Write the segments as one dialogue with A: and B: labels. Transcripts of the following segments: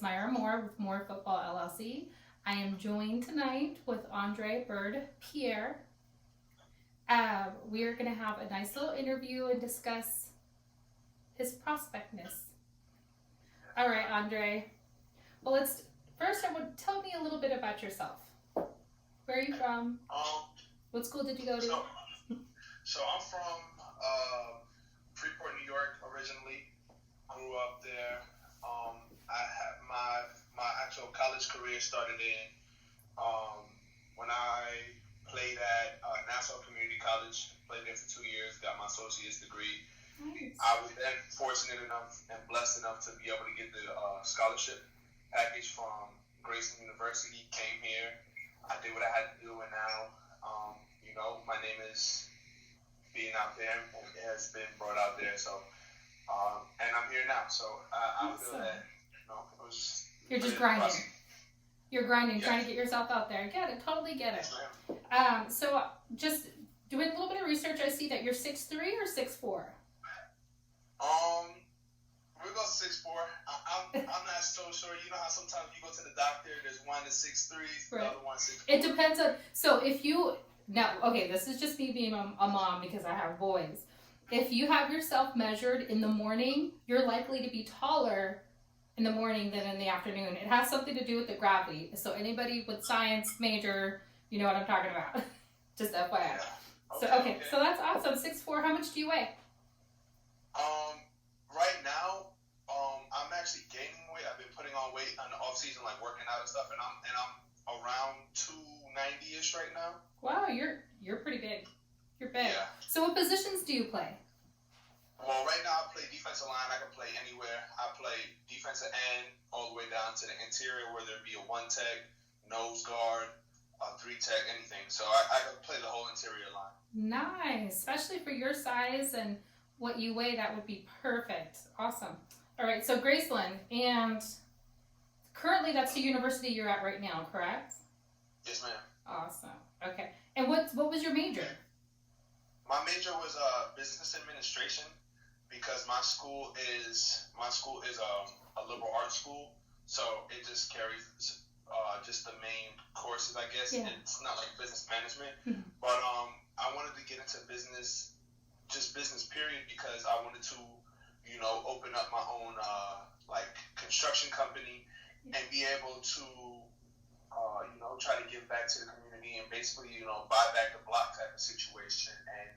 A: Myra Moore with Moore Football LLC. I am joined tonight with Andre Bird-Pierre. We are going to have a nice little interview and discuss his prospectness. All right, Andre. Well, tell me a little bit about yourself. Where are you from? What school did you go to?
B: So I'm from Freeport, New York originally. Grew up there. I had my actual college career started when I played at Nassau Community College. Played there for 2 years. Got my associate's degree.
A: Nice.
B: I was then fortunate enough and blessed enough to be able to get the scholarship package from Grayson University. Came here. I did what I had to do, and now, my name is being out there and it has been brought out there. So, and I'm here now. So I feel that, it was.
A: You're just grinding. You're grinding, trying to get yourself out there. I get it. Totally get it. So just doing a little bit of research, I see that you're 6'3" or 6'4".
B: We'll go 6'4". I'm not so sure. You know how sometimes you go to the doctor, there's one that's 6'3", the other one 6'4".
A: It depends on. So if you this is just me being a mom because I have boys. If you have yourself measured in the morning, you're likely to be taller in the morning than in the afternoon. It has something to do with the gravity. So anybody with science major, you know what I'm talking about. Just FYI.
B: Yeah.
A: So that's awesome. 6'4". How much do you weigh?
B: Right now, I'm actually gaining weight. I've been putting on weight on the off season, like working out and stuff, and I'm around 290-ish right now.
A: Wow, you're pretty big. You're big.
B: Yeah.
A: So what positions do you play?
B: Well, right now I play defensive line. I can play anywhere. I play defensive end all the way down to the interior, whether it be a 1-tech, nose guard, a 3-tech, anything. So I can play the whole interior line. Nice.
A: Especially for your size and what you weigh, that would be perfect. Awesome. All right, so Graceland, and currently that's the university you're at right now, correct?
B: Yes, ma'am.
A: Awesome. Okay. And what was your major?
B: My major was business administration because my school is a liberal arts school, so it just carries just the main courses, I guess.
A: Yeah.
B: It's not like business management,
A: Mm-hmm.
B: but I wanted to get into business period, because I wanted to open up my own construction company and be able to try to give back to the community and basically buy back the block type of situation. And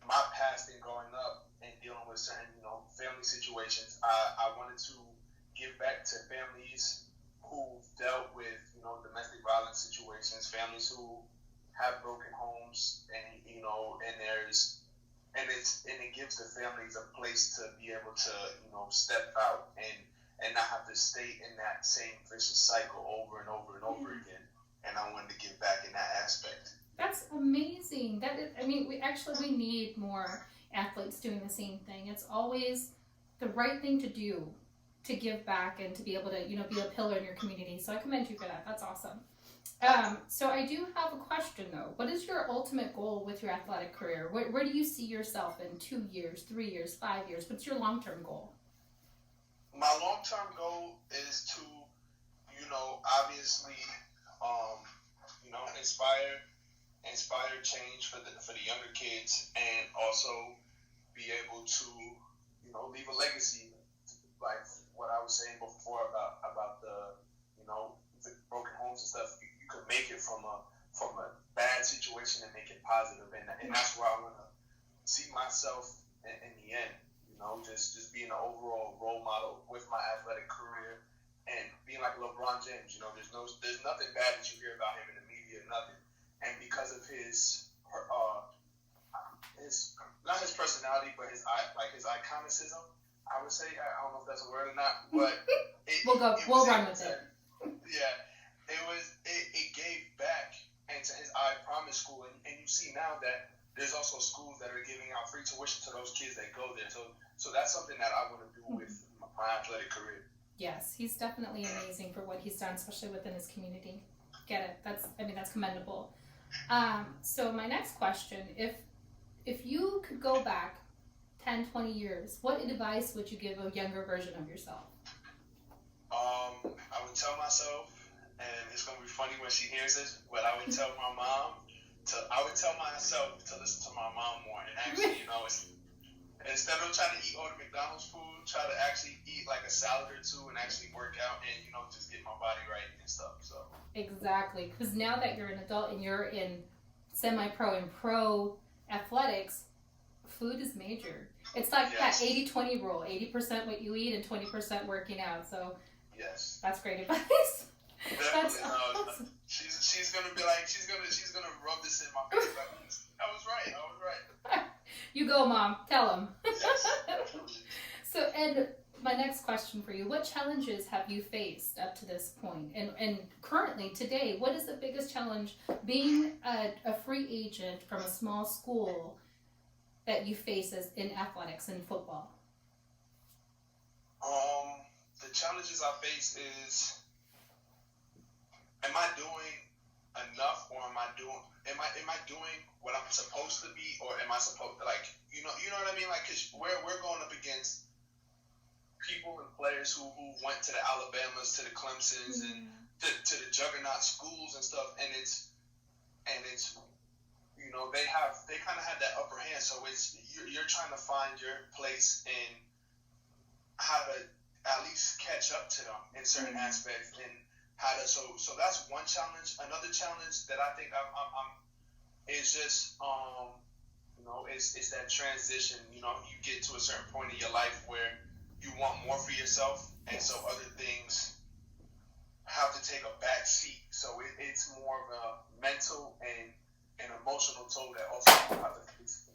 B: my past in growing up and dealing with certain family situations, I wanted to give back to families who've dealt with domestic violence situations, families who have broken homes, and it gives the families a place to be able to step out and not have to stay in that same vicious cycle over and over and over again. And I wanted to give back in that aspect.
A: That's amazing. We need more athletes doing the same thing. It's always the right thing to do, to give back and to be able to be a pillar in your community. So I commend you for that. That's awesome. So I do have a question though. What is your ultimate goal with your athletic career? Where do you see yourself in 2 years, 3 years, 5 years? What's your long-term goal?
B: My long-term goal is to, obviously, inspire change for the younger kids, and also be able to, leave a legacy, like what I was saying before about the broken homes and stuff. You could make it from a bad situation and make it positive, and that's where I want to see myself in the end. Just being an overall role model with my athletic career and being like LeBron James. There's nothing bad that you hear about him in the media, nothing. And because of his not his personality, but his iconicism, I would say. I don't know if that's a word or not, but
A: we'll run with it.
B: Yeah, it gave back into his I Promise school, and you see now that there's also schools that are giving out free tuition to those kids that go there. So that's something that I want to do with my athletic career.
A: Yes, he's definitely amazing for what he's done, especially within his community. Get it? That's commendable. So my next question, if you could go back 10, 20 years, what advice would you give a younger version of yourself?
B: tell myself, and it's gonna be funny when she hears it, but I would tell my mom I would tell myself to listen to my mom more, and actually, instead of trying to eat all the McDonald's food, try to actually eat like a salad or two and actually work out and just get my body right and stuff. So
A: exactly, because now that you're an adult and you're in semi-pro and pro athletics, food is major. It's like that 80-20 rule: 80% what you eat and 20% working out. So
B: yes,
A: that's great advice.
B: Definitely. Awesome. She's gonna be like she's gonna rub this in my face. Like, I was right.
A: You go, Mom. Tell him.
B: Yes.
A: So, and my next question for you: what challenges have you faced up to this point? And currently, today, what is the biggest challenge being a free agent from a small school that you face in athletics and football?
B: The challenges I face is, am I doing enough, or am I doing what I'm supposed to be, or am I supposed to, like, you know what I mean? Like, cause we're going up against people and players who went to the Alabamas, to the Clemsons, and to the juggernaut schools and stuff, and it's they kind of have that upper hand, so it's you're trying to find your place and how to at least catch up to them in certain aspects, and how to so that's one challenge. Another challenge that I think I'm is just it's that transition. You get to a certain point in your life where you want more for yourself, and so other things have to take a back seat. So it's more of a mental and an emotional toll that also you have to face.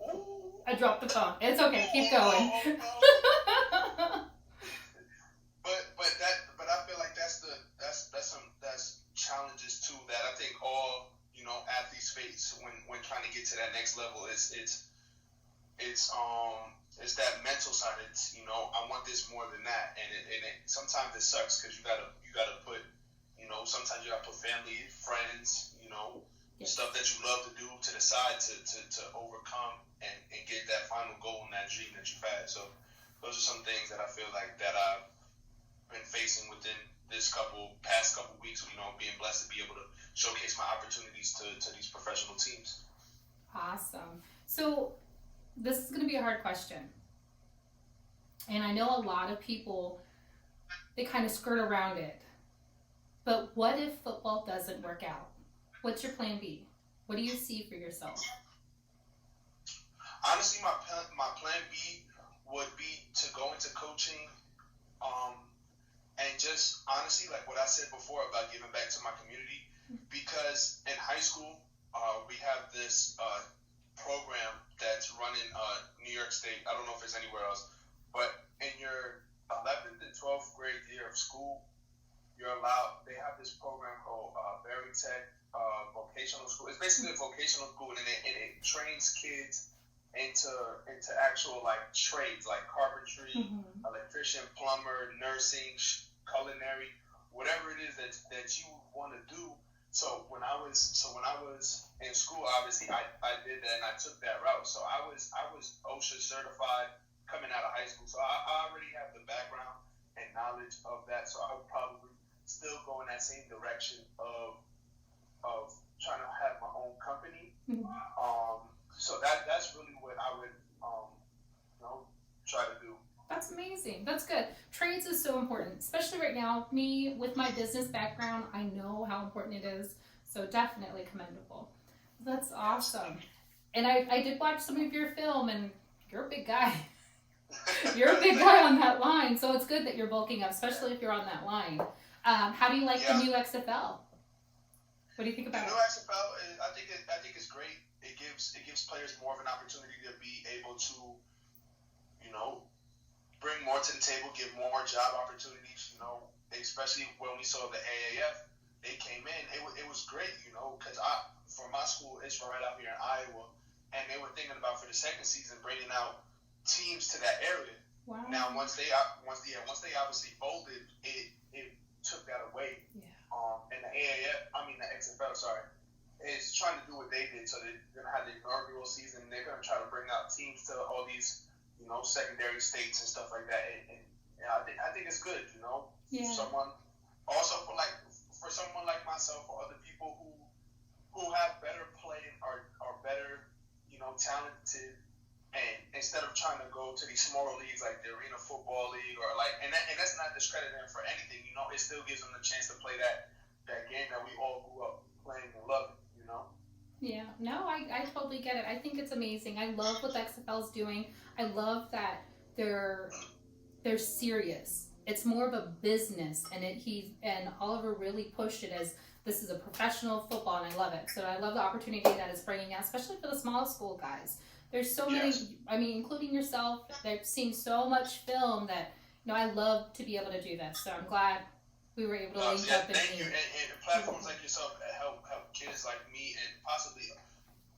A: I dropped the phone. It's okay. Keep going.
B: But I feel like that's challenges too that I think all athletes face when trying to get to that next level. It's that mental side. It's I want this more than that, and it sometimes it sucks because you gotta put sometimes you gotta put family, friends, stuff that you love to do to the side to overcome and get that final goal and that dream that you've had. So those are some things that I feel like that I've been facing within this past couple weeks, being blessed to be able to showcase my opportunities to these professional teams.
A: Awesome. So this is going to be a hard question. And I know a lot of people, they kind of skirt around it. But what if football doesn't work out? What's your plan B? What do you see for yourself?
B: Honestly, my plan B would be to go into coaching, and just honestly, like what I said before about giving back to my community, because in high school, we have this program that's run in New York State. I don't know if it's anywhere else, but in your 11th and 12th grade year of school, you're allowed. They have this program called Bird-Pierre vocational school. It's basically a vocational school, and it trains kids into actual like trades, like carpentry, electrician, plumber, nursing, culinary, whatever it is that you want to do. So when I was in school, obviously I did that and I took that route. So I was OSHA certified coming out of high school. So I already have the background and knowledge of that. So I would probably still go in that same direction of trying to have my own company. So that's really what I would try to do.
A: That's amazing. That's good. Trades is so important, especially right now. Me, with my business background, I know how important it is. So definitely commendable. That's awesome. And I did watch some of your film, and you're a big guy. You're a big guy on that line. So it's good that you're bulking up, especially if you're on that line. How do you like the new XFL? What do you think about
B: the new XFL? I think it's great. It gives players more of an opportunity to be able to, bring more to the table, give more job opportunities. Especially when we saw the AAF, they came in. It was great, because for my school, it's right out here in Iowa, and they were thinking about for the second season bringing out teams to that area.
A: Wow.
B: Now once they obviously folded, it took that away.
A: Yeah.
B: And the XFL, is trying to do what they did. So they're gonna have the inaugural season. And they're gonna try to bring out teams to all these, secondary states and stuff like that. And I think it's good.
A: Yeah.
B: Someone also for myself for other people who have better play or are better, talented. And instead of trying to go to these smaller leagues like the Arena Football League or and that's not discrediting them for anything, it still gives them the chance to play that game that we all grew up playing and loving.
A: Yeah, no, I totally get it. I think it's amazing. I love what the XFL is doing. I love that they're serious. It's more of a business, and Oliver really pushed it as this is a professional football, and I love it. So I love the opportunity that it's bringing out, especially for the small school guys. There's so many, I mean, including yourself, they've seen so much film that, I love to be able to do this. So I'm glad we were able to link up and
B: thank you. And platforms like yourself help kids like me and possibly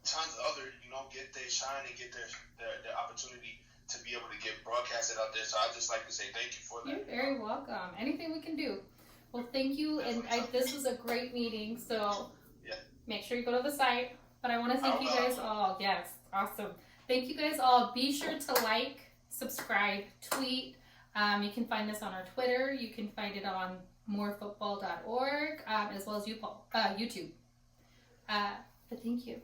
B: tons of others, get their shine and get their opportunity to be able to get broadcasted out there. So I'd just like to say thank you for that.
A: You're very welcome. Anything we can do. Well, thank you. And this was a great meeting. So make sure you go to the site. But I want to thank you guys all. Yes, awesome. Thank you guys all. Be sure to like, subscribe, tweet. You can find this on our Twitter. You can find it on morefootball.org, as well as YouTube. But thank you.